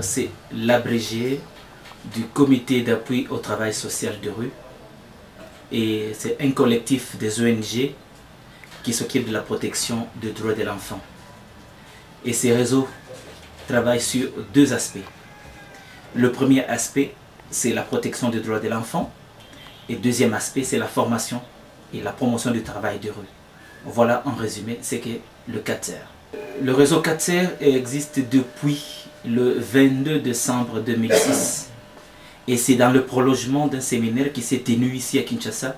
C'est l'abrégé du comité d'appui au travail social de rue, et c'est un collectif des ONG qui s'occupe de la protection des droits de l'enfant. Et ces réseaux travaillent sur deux aspects. Le premier aspect, c'est la protection des droits de l'enfant, et le deuxième aspect, c'est la formation et la promotion du travail de rue. Voilà en résumé ce qu'est le CATSER. Le réseau CATSER existe depuis le 22 décembre 2006 et c'est dans le prolongement d'un séminaire qui s'est tenu ici à Kinshasa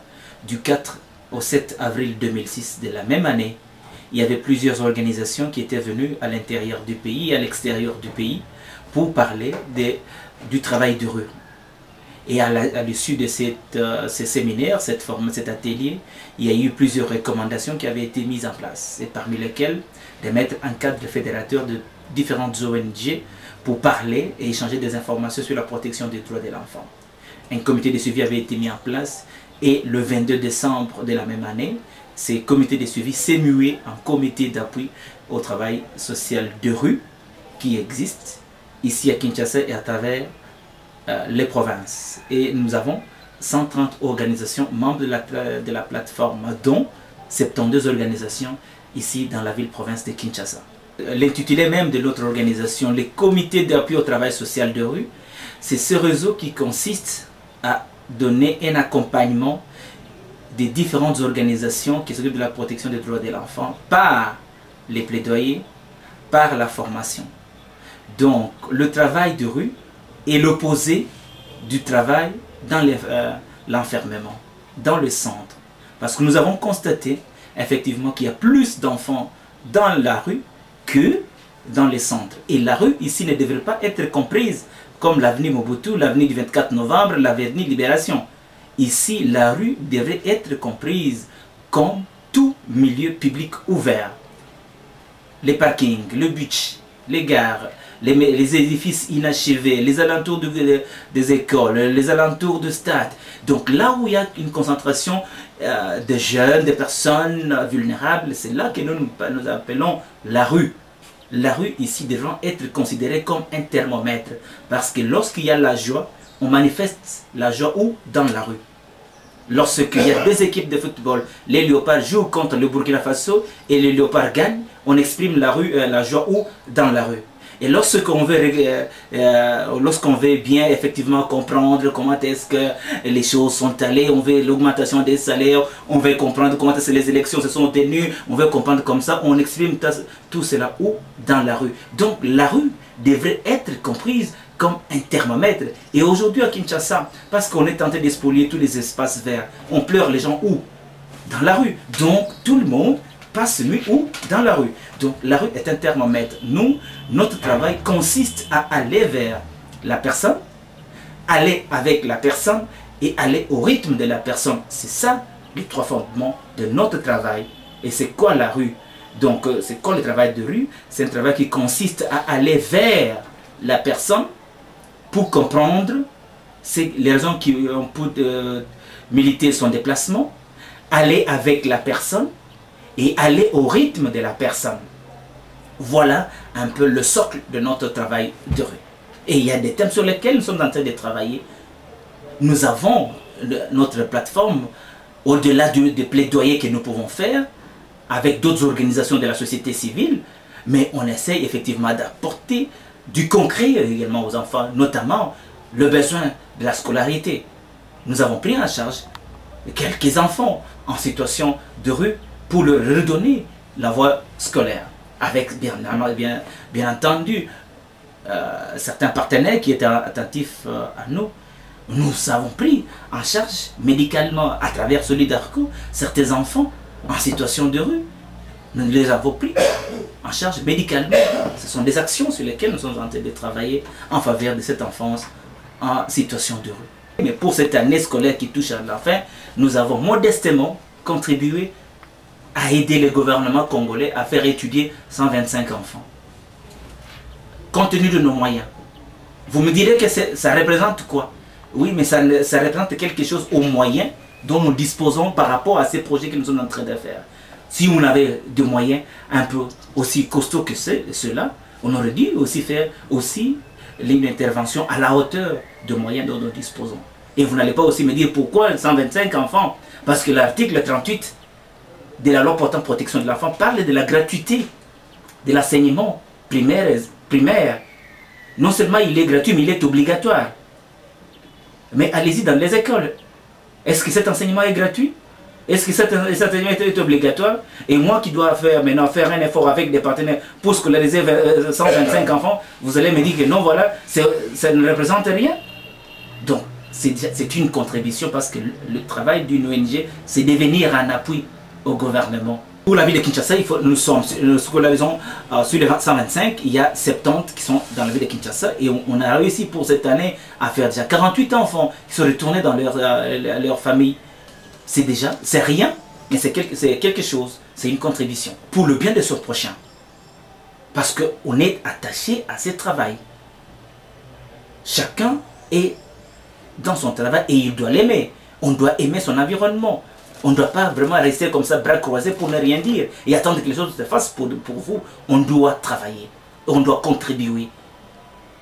du 4 au 7 avril 2006 de la même année. Il y avait plusieurs organisations qui étaient venues à l'intérieur du pays et à l'extérieur du pays pour parler du travail de rue. Et à l'issue de ces séminaires, cet atelier, il y a eu plusieurs recommandations qui avaient été mises en place, et parmi lesquelles de mettre un cadre fédérateur de différentes ONG pour parler et échanger des informations sur la protection des droits de l'enfant. Un comité de suivi avait été mis en place et le 22 décembre de la même année, ce comité de suivi s'est mué en comité d'appui au travail social de rue qui existe ici à Kinshasa et à travers les provinces. Et nous avons 130 organisations membres de la plateforme, dont 72 organisations ici dans la ville-province de Kinshasa. L'intitulé même de notre organisation, les comités d'appui au travail social de rue, c'est ce réseau qui consiste à donner un accompagnement des différentes organisations qui s'occupent de la protection des droits de l'enfant par les plaidoyers, par la formation. Donc le travail de rue est l'opposé du travail dans l'enfermement, dans le centre. Parce que nous avons constaté effectivement qu'il y a plus d'enfants dans la rue que dans les centres. Et la rue ici ne devrait pas être comprise comme l'avenue Mobutu, l'avenue du 24 novembre, l'avenue Libération. Ici, la rue devrait être comprise comme tout milieu public ouvert. Les parkings, le beach, les gares, les édifices inachevés, les alentours des écoles, les alentours de stades. Donc là où il y a une concentration de jeunes, de personnes vulnérables, c'est là que nous appelons la rue. La rue ici devrait être considérée comme un thermomètre, parce que lorsqu'il y a la joie, on manifeste la joie où? Dans la rue. Lorsqu'il y a deux équipes de football, les Léopards jouent contre le Burkina Faso et les Léopards gagnent, on exprime la joie où? Dans la rue. Et lorsqu'on veut bien effectivement comprendre comment est-ce que les choses sont allées, on veut l'augmentation des salaires, on veut comprendre comment est-ce que les élections se sont tenues, on veut comprendre comme ça, on exprime tout cela où? Dans la rue. Donc la rue devrait être comprise comme un thermomètre. Et aujourd'hui à Kinshasa, parce qu'on est tenté de spolier tous les espaces verts, on pleure les gens où? Dans la rue. Donc tout le monde passe nuit où? Dans la rue. Donc la rue est un thermomètre. Nous, notre travail consiste à aller vers la personne, aller avec la personne et aller au rythme de la personne. C'est ça les trois fondements de notre travail. Et c'est quoi la rue? Donc c'est quoi le travail de rue? C'est un travail qui consiste à aller vers la personne pour comprendre les raisons qui ont pu militer son déplacement, aller avec la personne et aller au rythme de la personne. Voilà un peu le socle de notre travail de rue. Et il y a des thèmes sur lesquels nous sommes en train de travailler. Nous avons notre plateforme, au-delà des plaidoyers que nous pouvons faire, avec d'autres organisations de la société civile, mais on essaie effectivement d'apporter du concret également aux enfants, notamment le besoin de la scolarité. Nous avons pris en charge quelques enfants en situation de rue pour leur redonner la voie scolaire, avec bien entendu certains partenaires qui étaient attentifs à nous. Nous avons pris en charge médicalement à travers Solidarco certains enfants en situation de rue. Nous les avons pris en charge médicalement. Ce sont des actions sur lesquelles nous sommes en train de travailler en faveur de cette enfance en situation de rue. Mais pour cette année scolaire qui touche à la fin, nous avons modestement contribué à aider le gouvernement congolais à faire étudier 125 enfants. Compte tenu de nos moyens. Vous me direz que ça représente quoi? Oui, mais ça représente quelque chose aux moyens dont nous disposons par rapport à ces projets que nous sommes en train de faire. Si on avait des moyens un peu aussi costauds que ceux-là, On aurait dû aussi faire une intervention à la hauteur de moyens dont nous disposons. Et vous n'allez pas aussi me dire pourquoi 125 enfants, parce que l'article 38 de la loi portant protection de l'enfant parle de la gratuité de l'enseignement primaire. Non seulement il est gratuit, mais il est obligatoire. Mais allez-y dans les écoles. Est-ce que cet enseignement est gratuit? Est-ce que cet enseignement est obligatoire? Et moi qui dois maintenant faire un effort avec des partenaires pour scolariser 125 enfants, vous allez me dire que non, voilà, ça ne représente rien. Donc, c'est une contribution parce que le travail d'une ONG, c'est de venir en appui au gouvernement. Pour la ville de Kinshasa, nous scolarisons sur les 125, il y a 70 qui sont dans la ville de Kinshasa et on a réussi pour cette année à faire déjà 48 enfants qui sont retournés dans leur famille. C'est rien, mais c'est quelque chose, c'est une contribution pour le bien de ce prochain. Parce qu'on est attaché à ce travail. Chacun est dans son travail et il doit l'aimer. On doit aimer son environnement. On ne doit pas vraiment rester comme ça, bras croisés pour ne rien dire et attendre que les choses se fassent pour vous. On doit travailler, on doit contribuer.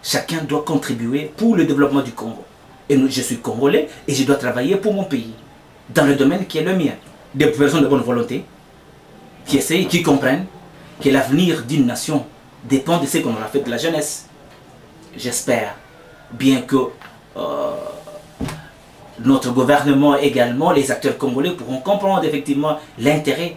Chacun doit contribuer pour le développement du Congo. Et je suis congolais et je dois travailler pour mon pays, dans le domaine qui est le mien. Des personnes de bonne volonté, qui essayent, qui comprennent que l'avenir d'une nation dépend de ce qu'on aura fait de la jeunesse. J'espère bien que notre gouvernement également, les acteurs congolais pourront comprendre effectivement l'intérêt.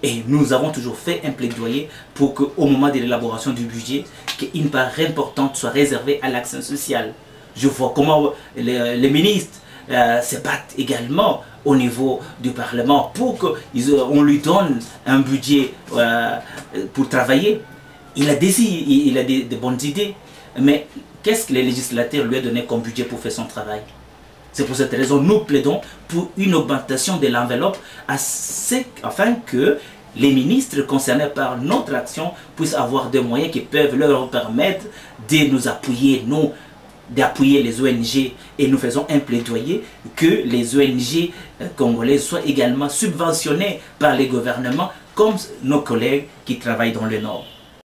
Et nous avons toujours fait un plaidoyer pour qu'au moment de l'élaboration du budget, qu'une part importante soit réservée à l'action sociale. Je vois comment les ministres se battent également au niveau du Parlement pour qu'on lui donne un budget pour travailler. Il a des bonnes idées, mais qu'est-ce que les législateurs lui ont donné comme budget pour faire son travail? C'est pour cette raison que nous plaidons pour une augmentation de l'enveloppe afin que les ministres concernés par notre action puissent avoir des moyens qui peuvent leur permettre de nous appuyer, d'appuyer les ONG, et nous faisons un plaidoyer que les ONG congolaises soient également subventionnées par les gouvernements comme nos collègues qui travaillent dans le Nord.